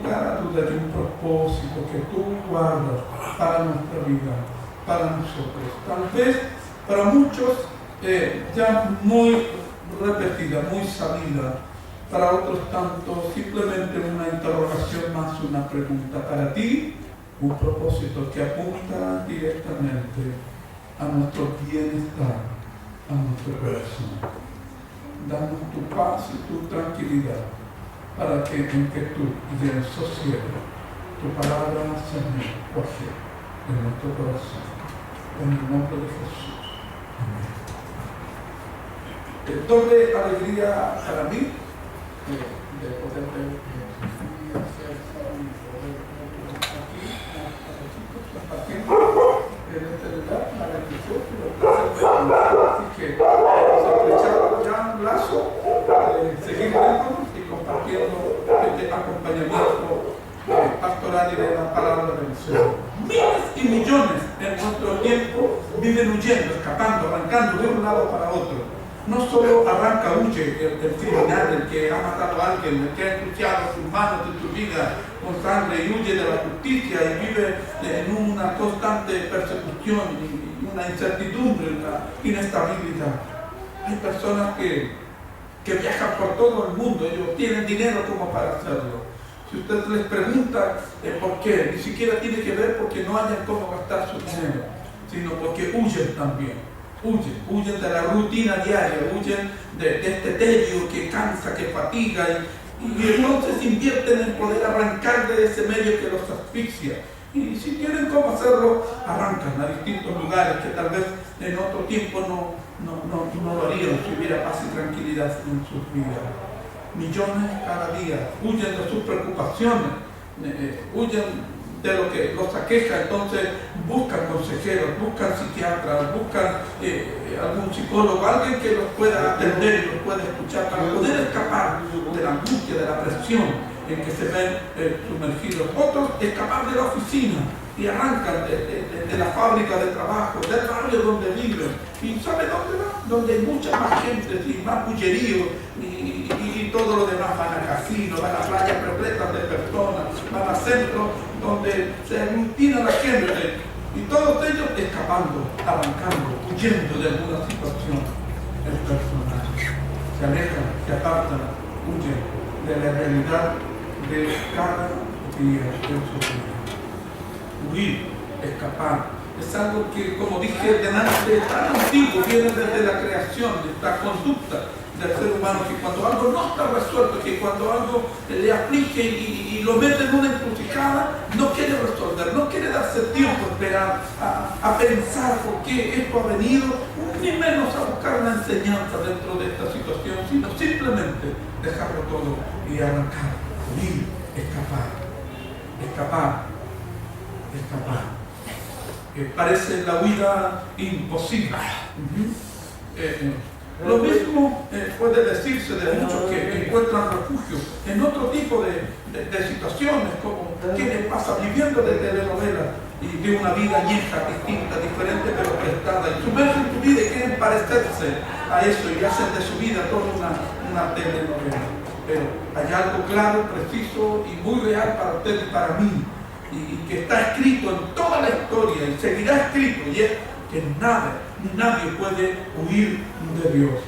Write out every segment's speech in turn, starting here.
cada duda de un propósito que tú guardas para nuestra vida, para nosotros. Tal vez para muchos ya muy repetida, muy sabida, para otros tanto simplemente una interrogación más, una pregunta. Para ti, un propósito que apunta directamente a nuestro bienestar, a nuestro corazón. Danos tu paz y tu tranquilidad para que en quietud y en sosiego tu palabra se me cuaje en nuestro corazón. En el nombre de Jesús. Amén. Doble alegría para mí de poder ver en este lugar maravilloso. Así que hemos aprovechado ya un lazo de seguir viéndonos y compartiendo este acompañamiento pastoral y de la palabra del Señor. Miles y millones en nuestro tiempo viven huyendo, escapando, arrancando de un lado para otro. No solo arranca, huye el criminal, el que ha matado a alguien, el que ha ensuciado sus manos de su vida con sangre y huye de la justicia y vive en una constante persecución y una incertidumbre, una inestabilidad. Hay personas que viajan por todo el mundo, ellos tienen dinero como para hacerlo. Si usted les pregunta por qué, ni siquiera tiene que ver porque no hayan cómo gastar su dinero, sino porque huyen también. Huyen de la rutina diaria, huyen de este tedio que cansa, que fatiga y entonces invierten en poder arrancar de ese medio que los asfixia. Y si tienen cómo hacerlo, arrancan a distintos lugares que tal vez en otro tiempo no lo harían si hubiera paz y tranquilidad en sus vidas. Millones cada día huyen de sus preocupaciones, huyen de lo que los aqueja, entonces buscan consejeros, buscan psiquiatras, buscan algún psicólogo, alguien que los pueda atender y los pueda escuchar para poder escapar de la angustia, de la presión en que se ven sumergidos. Otros escapar de la oficina y arrancan de la fábrica de trabajo, del barrio donde viven. ¿Y sabe dónde van? Donde hay mucha más gente, y más bullerío y todo lo demás. Van a casinos, van a playas repletas de personas, van a centros donde se aglutina la gente. Y todos ellos escapando, arrancando, huyendo de alguna situación. El personaje se alejan, se apartan, huyen de la realidad de cada día de su vida. Huir, escapar, es algo que, como dije delante, tan antiguo, viene desde la creación, de esta conducta del ser humano, que cuando algo no está resuelto, que cuando algo le aflige y lo mete en una encrucijada, no quiere resolver, no quiere darse tiempo a esperar, a pensar por qué esto ha venido, ni menos a buscar una enseñanza dentro de esta situación, sino simplemente dejarlo todo y arrancar, huir, escapar. Parece la huida imposible. Lo mismo puede decirse de muchos que encuentran refugio en otro tipo de situaciones, como quienes pasan viviendo de telenovelas y de una vida añeja, distinta, diferente, pero prestada, y sumergen en tu vida y quieren parecerse a eso y hacen de su vida toda una telenovela. Pero hay algo claro, preciso y muy real para usted y para mí, y que está escrito en toda la historia y seguirá escrito, y es que nadie puede huir de Dios.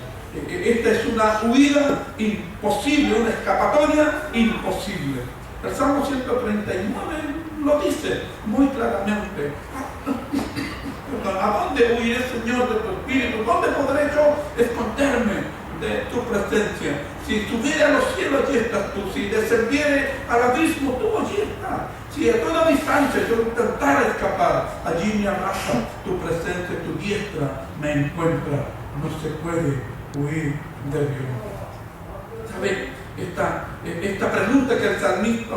Esta es una huida imposible, una escapatoria imposible. El Salmo 139 lo dice muy claramente. ¿A dónde huiré, Señor, de tu espíritu? ¿Dónde podré yo esconderme de tu presencia? Si subiera a los cielos, allí estás tú. Si descendiere al abismo, tú allí estás. Si a toda distancia yo intentara escapar, allí me abraza tu presencia, tu diestra me encuentra. No se puede huir de Dios. ¿Sabe? Esta pregunta que el salmista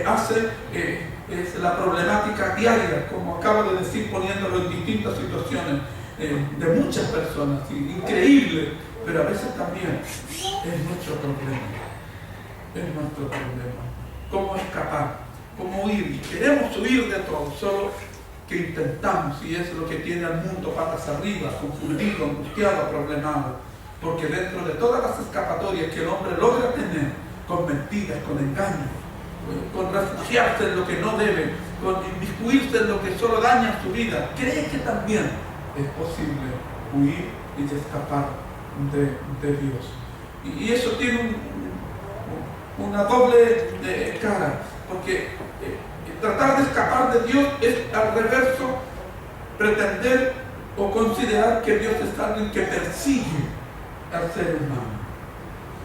hace es la problemática diaria, como acabo de decir, poniéndolo en distintas situaciones de muchas personas. Increíble, pero a veces también es nuestro problema. Es nuestro problema. ¿Cómo escapar? ¿Cómo huir? Y queremos huir de todo, solo que intentamos, y es lo que tiene al mundo patas arriba, confundido, angustiado, problemado. Porque dentro de todas las escapatorias que el hombre logra tener, con mentiras, con engaños, con refugiarse en lo que no debe, con inmiscuirse en lo que solo daña su vida, cree que también es posible huir y escapar de Dios. Y eso tiene una doble cara, porque tratar de escapar de Dios es al reverso pretender o considerar que Dios es alguien que persigue al ser humano.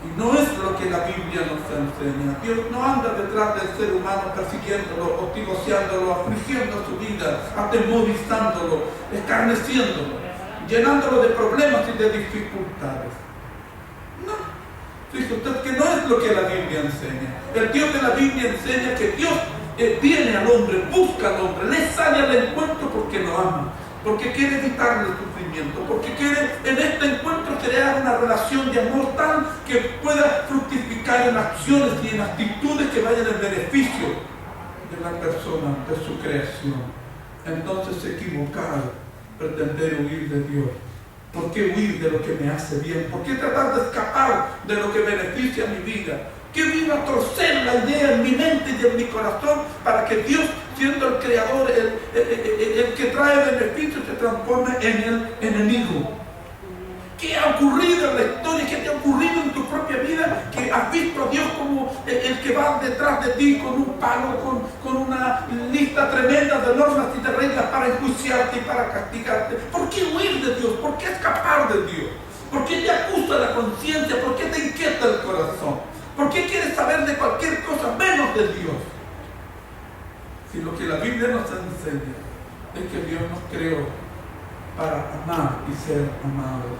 Y no es lo que la Biblia nos enseña. Dios no anda detrás del ser humano persiguiéndolo, hostigociándolo, afligiendo su vida, atemorizándolo, escarneciéndolo, llenándolo de problemas y de dificultades. No. Dice usted que no es lo que la Biblia enseña. El Dios de la Biblia enseña que Dios viene al hombre, busca al hombre, le sale al encuentro porque lo ama, porque quiere evitarle el sufrimiento, porque quiere en este encuentro crear una relación de amor tal que pueda fructificar en acciones y en actitudes que vayan en beneficio de la persona, de su creación. Entonces es equivocado pretender huir de Dios. ¿Por qué huir de lo que me hace bien? ¿Por qué tratar de escapar de lo que beneficia mi vida? ¿Qué vino a torcer la idea en mi mente y en mi corazón para que Dios, siendo el creador, el que trae beneficios, se transforme en el enemigo? ¿Qué ha ocurrido en la historia? ¿Qué te ha ocurrido en tu propia vida? Que has visto a Dios como el que va detrás de ti con un palo, con una lista tremenda de normas y de reglas para enjuiciarte y para castigarte. ¿Por qué huir de Dios? ¿Por qué escapar de Dios? ¿Por qué te acusa la conciencia? ¿Por qué te inquieta el corazón? ¿Por qué quieres saber de cualquier cosa menos de Dios? Si lo que la Biblia nos enseña es que Dios nos creó para amar y ser amados.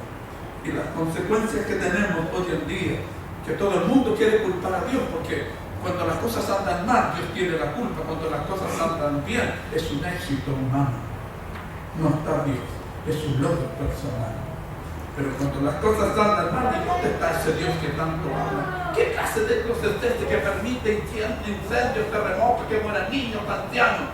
Y las consecuencias que tenemos hoy en día, que todo el mundo quiere culpar a Dios, porque cuando las cosas andan mal, Dios tiene la culpa. Cuando las cosas andan bien, es un éxito humano. No está Dios, es un logro personal. Pero cuando las cosas andan mal, ¿y dónde está ese Dios que tanto ama? ¿Qué clase de Dios es este que permite incendios, terremotos, que mueran niños, ancianos?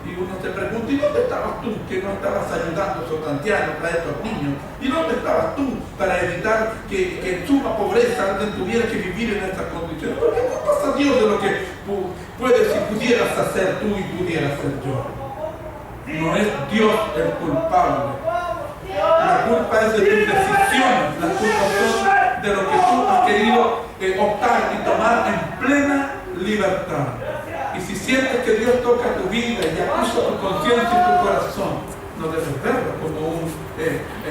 Y uno se pregunta, ¿y dónde estabas tú que no estabas ayudando a esos ancianos, a estos niños? ¿Y dónde estabas tú para evitar que en suma pobreza alguien tuviera que vivir en estas condiciones? ¿Por qué no pasa Dios de lo que puedes y pudieras hacer tú y pudieras hacer yo? No es Dios el culpable. La culpa es de tus decisiones, las culpas son de lo que tú has querido optar y tomar en plena libertad. Y si sientes que Dios toca tu vida y acusa tu conciencia y tu corazón, no debes verlo como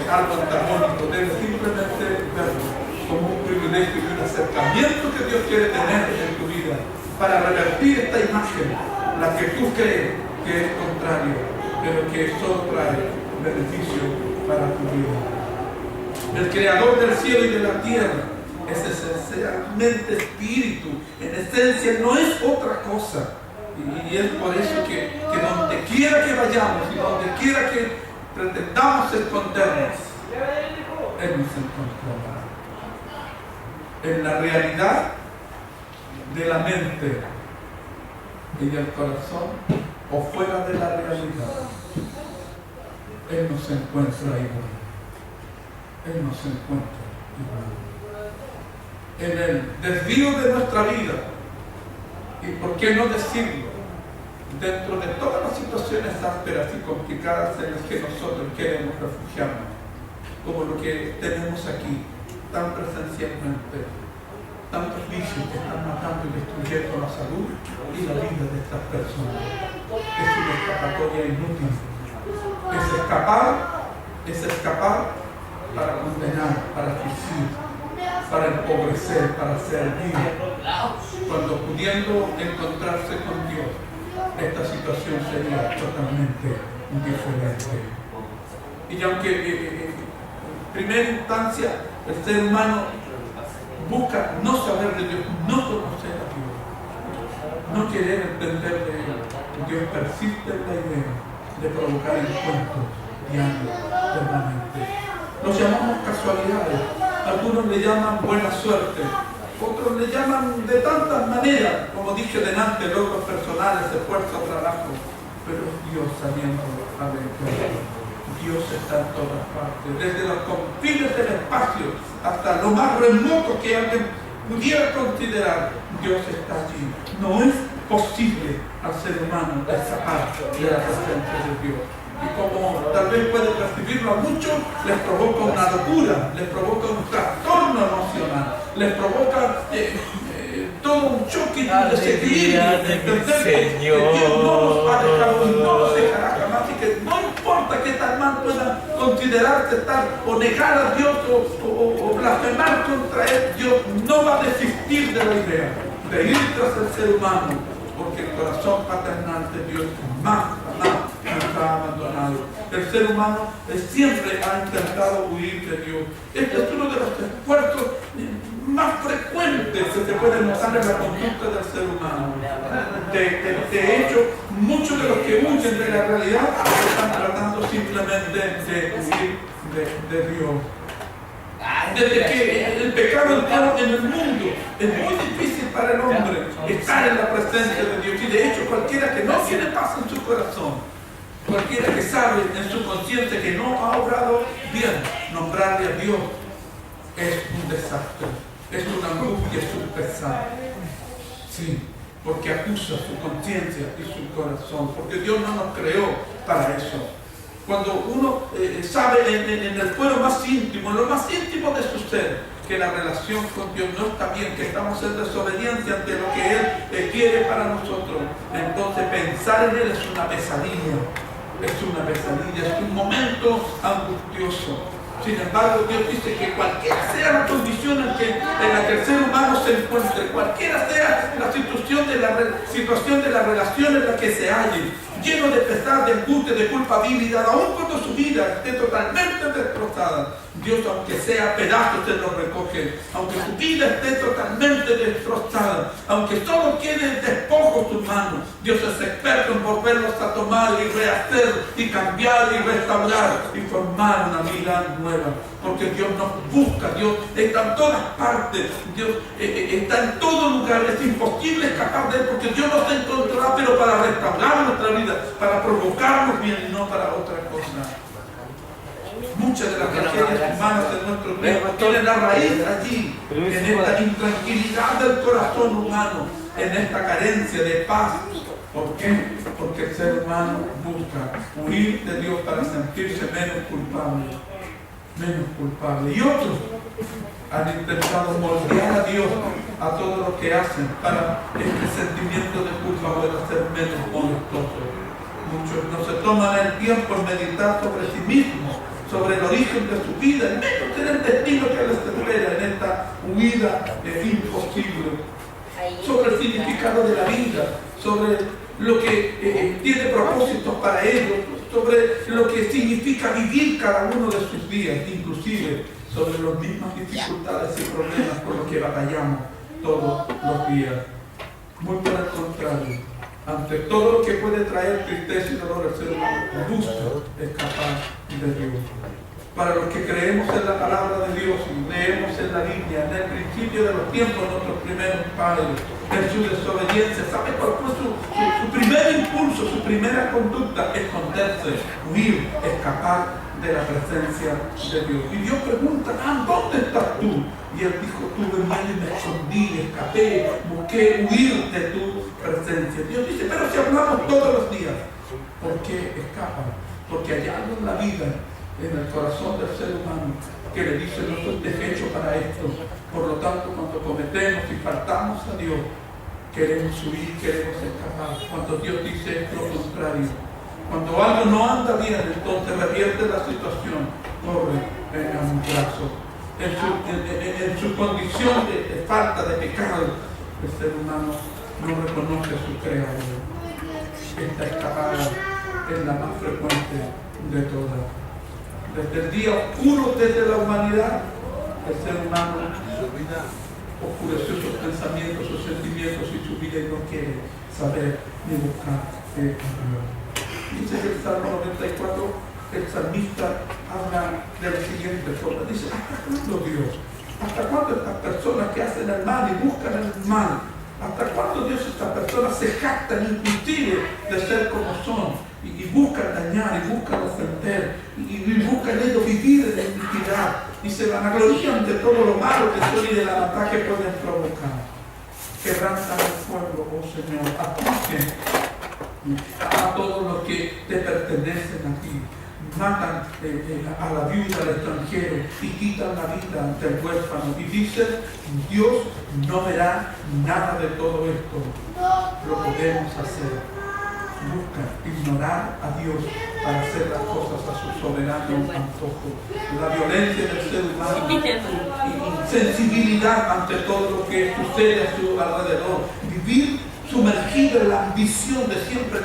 algo antagónico, debes simplemente verlo como un privilegio y un acercamiento que Dios quiere tener en tu vida para revertir esta imagen, la que tú crees que es contraria, pero que solo trae beneficio para tu vida. El creador del cielo y de la tierra es esencialmente espíritu, en esencia no es otra cosa. Y es por eso que donde quiera que vayamos y donde quiera que pretendamos escondernos, Él nos encontrará. En la realidad de la mente y del corazón, o fuera de la realidad, Él nos encuentra igual. Él nos encuentra igual. En el desvío de nuestra vida, y por qué no decirlo, dentro de todas las situaciones ásperas y complicadas en las que nosotros queremos refugiarnos, como lo que tenemos aquí, tan presencialmente, tantos vicios que están matando y destruyendo la salud y la vida de estas personas. Es una escapatoria inútil. Es escapar para condenar, para afligir, para empobrecer, para servir, cuando pudiendo encontrarse con Dios, esta situación sería totalmente diferente. Y aunque en primera instancia el ser humano busca no saber de Dios, no conocer a Dios, no querer entender de Él, Dios persiste en la idea de provocar encuentros diarios, permanentes. Los llamamos casualidades, algunos le llaman buena suerte, otros le llaman de tantas maneras, como dije delante, logros personales, esfuerzo, trabajo, pero Dios saliendo al encuentro. Dios está en todas partes, desde los confines del espacio hasta lo más remoto que alguien pudiera considerar, Dios está allí. No es posible al ser humano escapar de la presencia de Dios. Y como tal vez puede percibirlo a muchos, les provoca una locura, les provoca un trastorno emocional, les provoca todo un choque y un desequilibrio. Entender que Dios no nos ha dejado y no nos dejará jamás, y que no importa qué tan mal pueda considerarse estar o negar a Dios o blasfemar contra Él, Dios no va a desistir de la idea de ir tras el ser humano, porque el corazón paternal de Dios jamás nos ha abandonado. El ser humano siempre ha intentado huir de Dios. Este es uno de los esfuerzos más frecuentes que se puede notar en la conducta del ser humano. De hecho, muchos de los que huyen de la realidad están tratando simplemente de huir de Dios. Desde que el pecado entró en el mundo, es muy difícil para el hombre estar en la presencia de Dios. Y de hecho, cualquiera que no tiene paz en su corazón, cualquiera que sabe en su conciencia que no ha obrado bien, nombrarle a Dios es un desastre, es una angustia, es un pesar. Sí, porque acusa su conciencia y su corazón, porque Dios no nos creó para eso. Cuando uno sabe en el fuero más íntimo, en lo más íntimo de su ser, que la relación con Dios no está bien, que estamos en desobediencia ante lo que Él quiere para nosotros, entonces pensar en Él es una pesadilla, es un momento angustioso. Sin embargo, Dios dice que cualquiera sea la condición en la que el ser humano se encuentre, cualquiera sea la situación de la relación en la que se halle, lleno de pesar, de angustia, de culpabilidad, aun cuando su vida esté totalmente destrozada, Dios, aunque sea pedazos, se lo recoge. Aunque su vida esté totalmente destrozada, aunque solo quede despojos humanos, Dios es experto en volverlos a tomar y rehacer y cambiar y restaurar y formar una vida nueva. Porque Dios nos busca, Dios está en todas partes, Dios está en todo lugar. Es imposible escapar de Él, porque Dios nos encontrará, pero para restaurar nuestra vida, para provocarnos bien y no para otra cosa. Muchas de las tragedias humanas de nuestro tiempo tienen la raíz allí, en esta intranquilidad del corazón humano, en esta carencia de paz. ¿Por qué? Porque el ser humano busca huir de Dios para sentirse menos culpable. Y otros han intentado moldear a Dios a todo lo que hacen para este sentimiento de culpa pueda ser menos molestoso. Muchos no se toman el tiempo en meditar sobre sí mismos, sobre el origen de su vida, en menos en el destino que les espera en esta huida imposible, sobre el significado de la vida, sobre lo que tiene propósitos para ellos, sobre lo que significa vivir cada uno de sus días, inclusive sobre las mismas dificultades y problemas por los que batallamos todos los días. Muy por el contrario, ante todo lo que puede traer tristeza y dolor al ser humano, busca escapar de Dios. Para los que creemos en la palabra de Dios y leemos en la Biblia, en el principio de los tiempos, nuestros primeros padres, en su desobediencia, ¿sabe cuál fue su primer impulso, su primera conducta? Esconderse, huir, escapar de la presencia de Dios. Y Dios pregunta, ¿dónde estás tú? Y él dijo, tuve miedo y me escondí, escapé, busqué huir de tu presencia. Dios dice, pero si hablamos todos los días, ¿por qué escapan? Porque hay algo en la vida, en el corazón del ser humano, que le dice, no soy hecho para esto. Por lo tanto, cuando cometemos y faltamos a Dios, queremos huir, queremos escapar. Cuando Dios dice lo contrario, cuando algo no anda bien, entonces revierte la situación, corre en un brazo. En su condición de falta de pecado, el ser humano no reconoce a su Creador. Esta escapada es la más frecuente de todas. Desde el día oscuro desde la humanidad, el ser humano oscureció sus pensamientos, sus sentimientos y su vida y no quiere saber ni buscar a Dios. Dice que el Salmo 94, el salmista habla de la siguiente forma. Dice, ¿hasta cuándo Dios? ¿Hasta cuándo estas personas que hacen el mal y buscan el mal? ¿Hasta cuándo Dios estas personas se jactan inclusive de ser como son? Y buscan dañar, y buscan ofender, y buscan ellos vivir en la iniquidad, y se vanaglorían de todo lo malo que son y de la maldad que pueden provocar. Quebranta el pueblo, oh Señor, a todos los que te pertenecen a ti. Matan a la viuda, al extranjero, y quitan la vida del huérfano. Y dicen, Dios no verá nada de todo esto. Lo podemos hacer. Busca ignorar a Dios para hacer las cosas a su soberano antojo. La violencia del ser humano y insensibilidad ante todo lo que sucede a su alrededor. Vivir sumergido en la ambición de siempre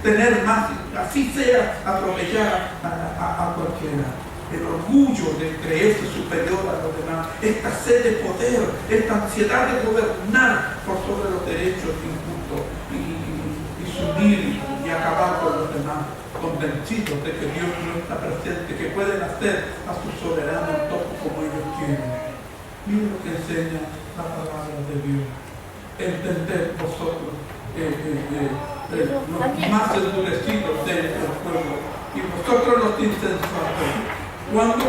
tener más, así sea atropellar a cualquiera. El orgullo de creerse superior a los demás, esta sed de poder, esta ansiedad de gobernar por sobre los derechos injustos y subir y acabar con los demás, convencidos de que Dios no está presente, que pueden hacer a su soberano antojo como ellos quieren. Mira lo que enseña la palabra de Dios. Entender vosotros los más endurecidos del pueblo y vosotros los insensatos. ¿Cuándo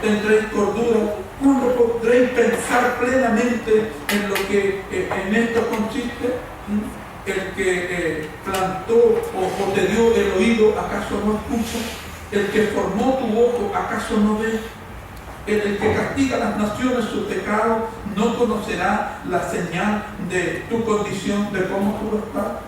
tendréis cordura? ¿Cuándo podréis pensar plenamente en lo que en esto consiste? El que plantó o te dio el oído, ¿acaso no escucha? El que formó tu ojo, ¿acaso no ve? El que castiga a las naciones su pecado, ¿no conocerá la señal de tu condición, de cómo tú estás?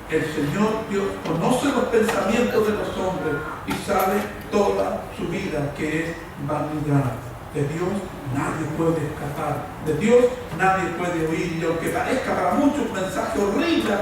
El Señor Dios conoce los pensamientos de los hombres y sabe toda su vida, que es vanidad. De Dios nadie puede escapar, de Dios nadie puede huir, y aunque parezca para muchos un mensaje horrible,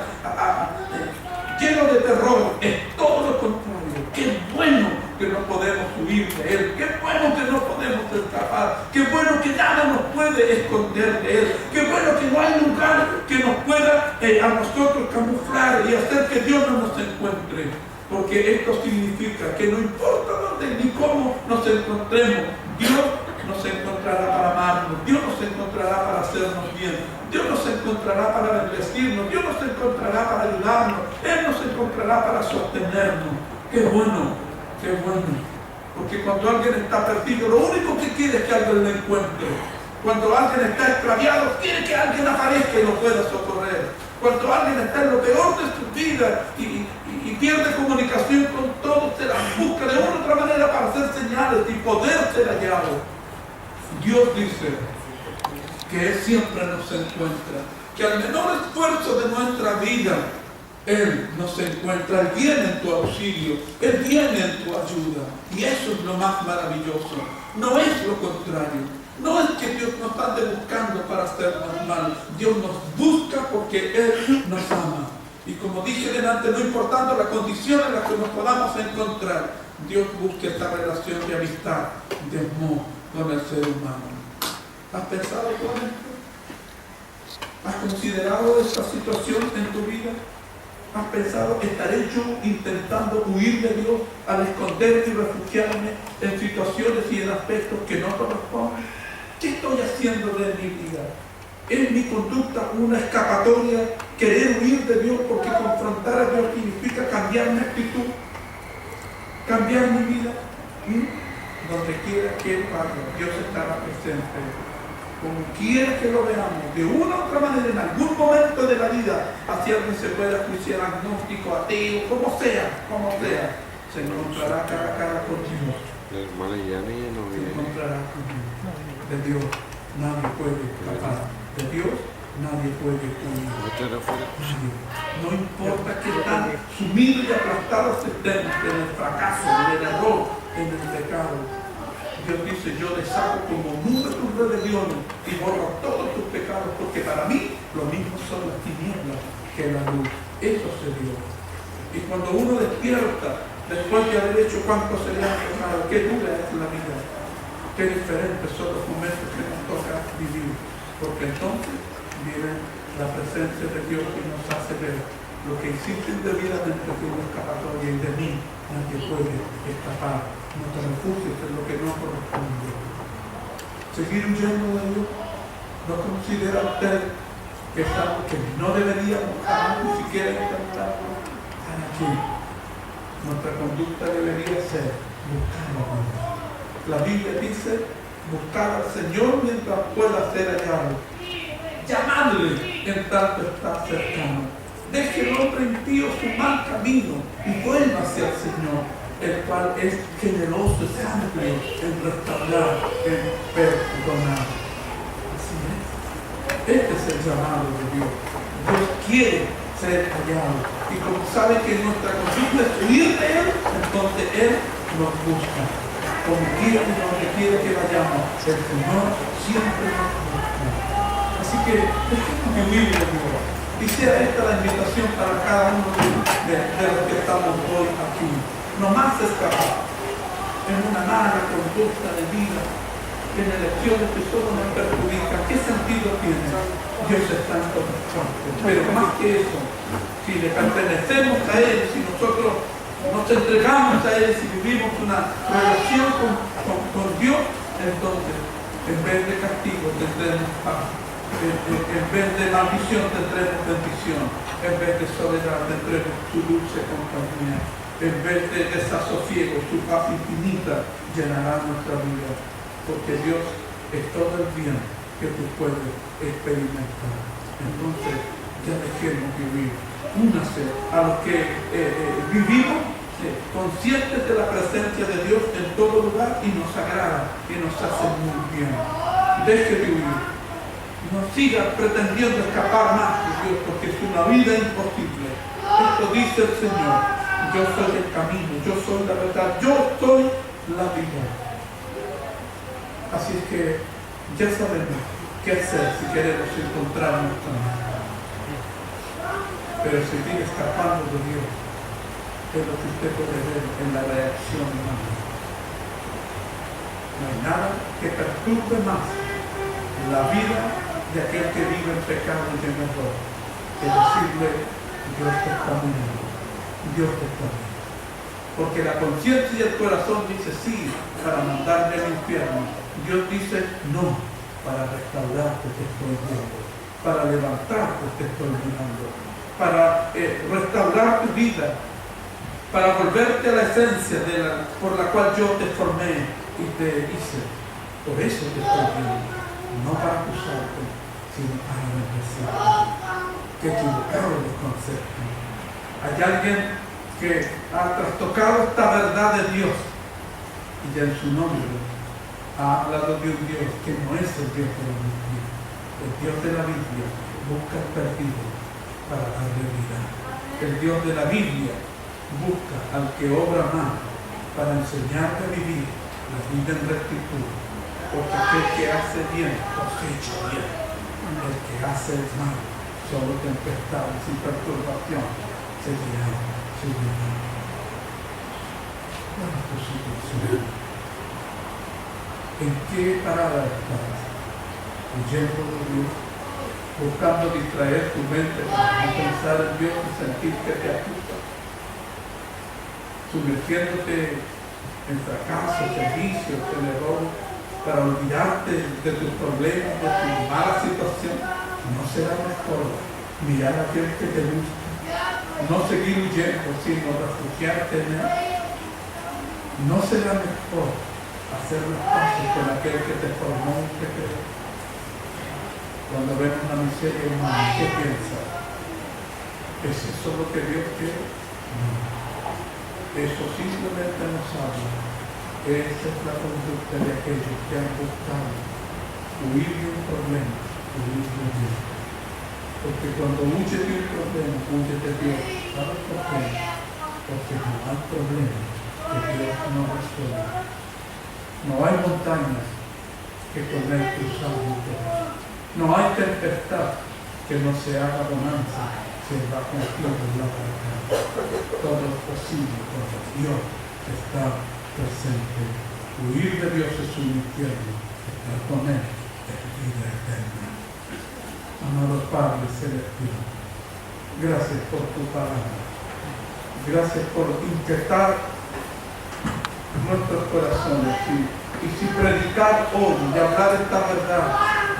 lleno de terror, es todo lo contrario. Qué bueno que no podemos huir de Él, qué bueno que no podemos escapar, qué bueno que nada nos puede esconder de Él, qué bueno que no hay lugar que nos pueda a nosotros camuflar y hacer que Dios no nos encuentre, porque esto significa que no importa dónde ni cómo nos encontremos, Dios nos encontrará para amarnos, Dios nos encontrará para hacernos bien, Dios nos encontrará para bendecirnos, Dios nos encontrará para ayudarnos, Él nos encontrará para sostenernos. ¡Qué bueno! ¡Qué bueno! Porque cuando alguien está perdido, lo único que quiere es que alguien lo encuentre. Cuando alguien está extraviado, quiere que alguien aparezca y lo pueda socorrer. Cuando alguien está en lo peor de su vida y pierde comunicación con todos, se las busca de una u otra manera para hacer señales y poder ser hallado. Dios dice que Él siempre nos encuentra, que al menor esfuerzo de nuestra vida, Él nos encuentra, Él viene en tu auxilio, Él viene en tu ayuda. Y eso es lo más maravilloso. No es lo contrario. No es que Dios nos ande buscando para hacernos mal. Dios nos busca porque Él nos ama. Y como dije delante, no importando la condición en la que nos podamos encontrar, Dios busca esta relación de amistad, de amor con el ser humano. ¿Has pensado con esto? ¿Has considerado esta situación en tu vida? ¿Has pensado, estaré yo intentando huir de Dios al esconderme y refugiarme en situaciones y en aspectos que no corresponden? ¿Qué estoy haciendo de mi vida? ¿Es mi conducta una escapatoria, querer huir de Dios porque confrontar a Dios significa cambiar mi actitud, cambiar mi vida? Donde quiera que vaya, Dios estará presente. Como quiera que lo veamos, de una u otra manera, en algún momento de la vida, hacia alguien se pueda juiciar agnóstico, ateo, como sea, se encontrará cara a cara con Dios. Se encontrará con Dios. De Dios nadie puede escapar. De Dios nadie puede huir. No importa que tan sumido y aplastado estemos en el fracaso, en el error, en el pecado. Dios dice, yo deshago como nunca tus rebeliones y borro todos tus pecados, porque para mí lo mismo son las tinieblas que la luz. Eso se dio. Y cuando uno despierta, después de haber hecho cuánto se le ha pecado, qué dura es la vida, qué diferentes son los momentos que nos toca vivir, porque entonces viene la presencia de Dios y nos hace ver lo que hiciste indebidamente fue una escapatoria y de mí nadie puede escapar. No te refugies en lo que no corresponde. Seguir huyendo de Dios, ¿no considera usted que es algo que no deberíamos jamás ni siquiera intentarlo? ¿Para qué? Nuestra conducta debería ser buscar a Dios. La Biblia dice, buscar al Señor mientras pueda ser hallado. llamadle en tanto está cercano. Deje el hombre impío su mal camino y vuelva hacia el Señor, el cual es generoso, es amplio en restaurar, en perdonar. Así es. Este es el llamado de Dios. Dios quiere ser hallado. Y como sabe que nuestra conducta es huir de Él, entonces Él nos busca. Como quiera y donde quiera que vayamos, el Señor siempre nos busca. Así que dejemos vivir de Dios. Y sea esta la invitación para cada uno de los que estamos hoy aquí. No más escapar en una mala conducta de vida, en elecciones que solo nos perjudican. ¿Qué sentido tiene? Dios está en todas partes. Pero más que eso, si le pertenecemos a Él, si nosotros nos entregamos a Él, si vivimos una relación con Dios, entonces en vez de castigo tendremos paz. En vez de maldición tendremos bendición, en vez de soledad tendremos su dulce compañía, en vez de desasosiego su paz infinita llenará nuestra vida, porque Dios es todo el bien que tú puedes experimentar. Entonces ya dejemos vivir. Únase a los que vivimos conscientes de la presencia de Dios en todo lugar y nos agrada y nos hace muy bien. Deje vivir. No siga pretendiendo escapar más de Dios, porque es una vida imposible. Esto dice el Señor: yo soy el camino, yo soy la verdad, yo soy la vida. Así es que ya sabemos qué hacer si queremos encontrarnos con Él. Pero si sigue escapando de Dios, es lo que usted puede ver en la reacción humana. No hay nada que perturbe más la vida de aquel que vive en pecado y en error, que decirle: Dios te está mirando, Dios te está mirando. Porque la conciencia y el corazón dice sí para mandarme al infierno. Dios dice no, para restaurarte te estoy viendo, para levantarte te estoy mirando, para restaurar tu vida, para volverte a la esencia por la cual yo te formé y te hice. Por eso te estoy viendo, no para acusarte, sino para bendecirte. Qué equivocado el concepto. Hay alguien que ha trastocado esta verdad de Dios y ya en su nombre ha hablado de un Dios que no es el Dios de la Biblia. El Dios de la Biblia busca al perdido para darle vida. El Dios de la Biblia busca al que obra mal para enseñarle a vivir la vida en rectitud. Porque aquel que hace bien cosecha bien. El que hace el mal, solo tempestades y perturbación seguirá su vida. ¿Cuál es tu situación? ¿En qué parada estás? Huyendo de Dios, buscando distraer tu mente para no pensar en Dios y sentir que te acusa, sumergiéndote en fracasos, en vicios, en errores, para olvidarte de tus problemas, de tu mala situación. No será mejor mirar a aquel que te gusta, no seguir huyendo, sino refugiarte en Él. No será mejor hacer los pasos con aquel que te formó y te creó. Cuando ven una miseria humana, ¿qué piensas? ¿Es eso lo que Dios quiere? No. Eso simplemente nos habla. Esa es la conducta de aquellos que han buscado huir de un problema, huir de Dios. Porque cuando huyes de un problema, huyes de Dios. ¿Sabes por qué? Porque no hay problema que Dios no resuelva. No hay montañas que con Él cruzar. No hay tempestad que no se haga bonanza si Él va contigo en la barca. Todo es posible cuando Dios está presente. Huir de Dios es un infierno, estar con Él es vida eterna. Amado Padre Celestial, gracias por tu palabra. Gracias por inquietar nuestros corazones y si predicar hoy y hablar esta verdad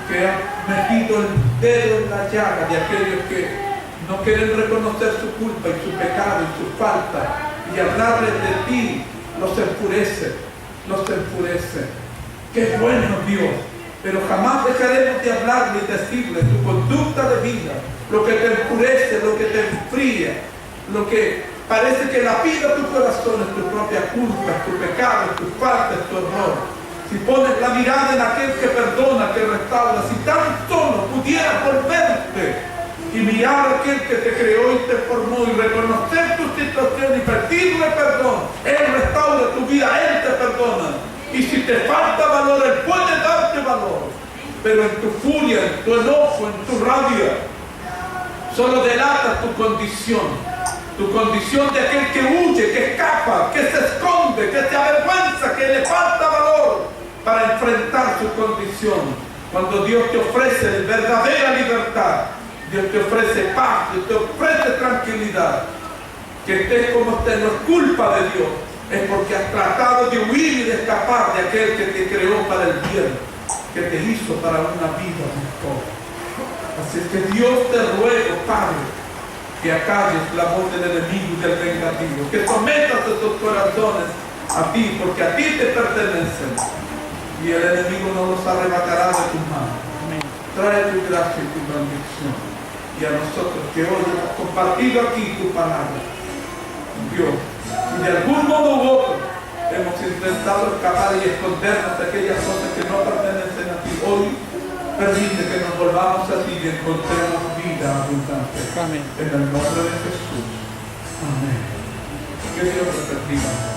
que ha metido el dedo en la llaga de aquellos que no quieren reconocer su culpa y su pecado y su falta, y hablarles de ti los enfurece. Qué bueno Dios pero jamás dejaremos de hablarle y decirle tu conducta de vida, lo que te enfurece, lo que te enfría, lo que parece que lapida tu corazón es tu propia culpa, es tu pecado, es tu falta, es tu error. Si pones la mirada en aquel que perdona, que restaura, si tan solo pudieras volverte y mirar a aquel que te creó y te formó y reconocer tu situación y pedirle perdón, Él restaura tu vida, Él te perdona. Y si te falta valor, Él puede darte valor. Pero en tu furia, en tu enojo, en tu rabia, solo delata tu condición de aquel que huye, que escapa, que se esconde, que se avergüenza, que le falta valor para enfrentar su condición. Cuando Dios te ofrece verdadera libertad, Dios te ofrece paz, Dios te ofrece tranquilidad, que estés como estés, no es culpa de Dios, es porque has tratado de huir y de escapar de aquel que te creó para el bien, que te hizo para una vida mejor. Así es que Dios te ruego, Padre, que acalles la voz del enemigo y del vengativo, que sometas estos corazones a ti, porque a ti te pertenecen, y el enemigo no los arrebatará de tus manos. Trae tu gracia y tu bendición, y a nosotros que hoy hemos compartido aquí tu palabra, Dios, y de algún modo u otro hemos intentado escapar y escondernos de aquellas cosas que no pertenecen a ti, hoy permite que nos volvamos a ti y encontremos vida abundante. Amén. En el nombre de Jesús. Amén. Que Dios te bendiga.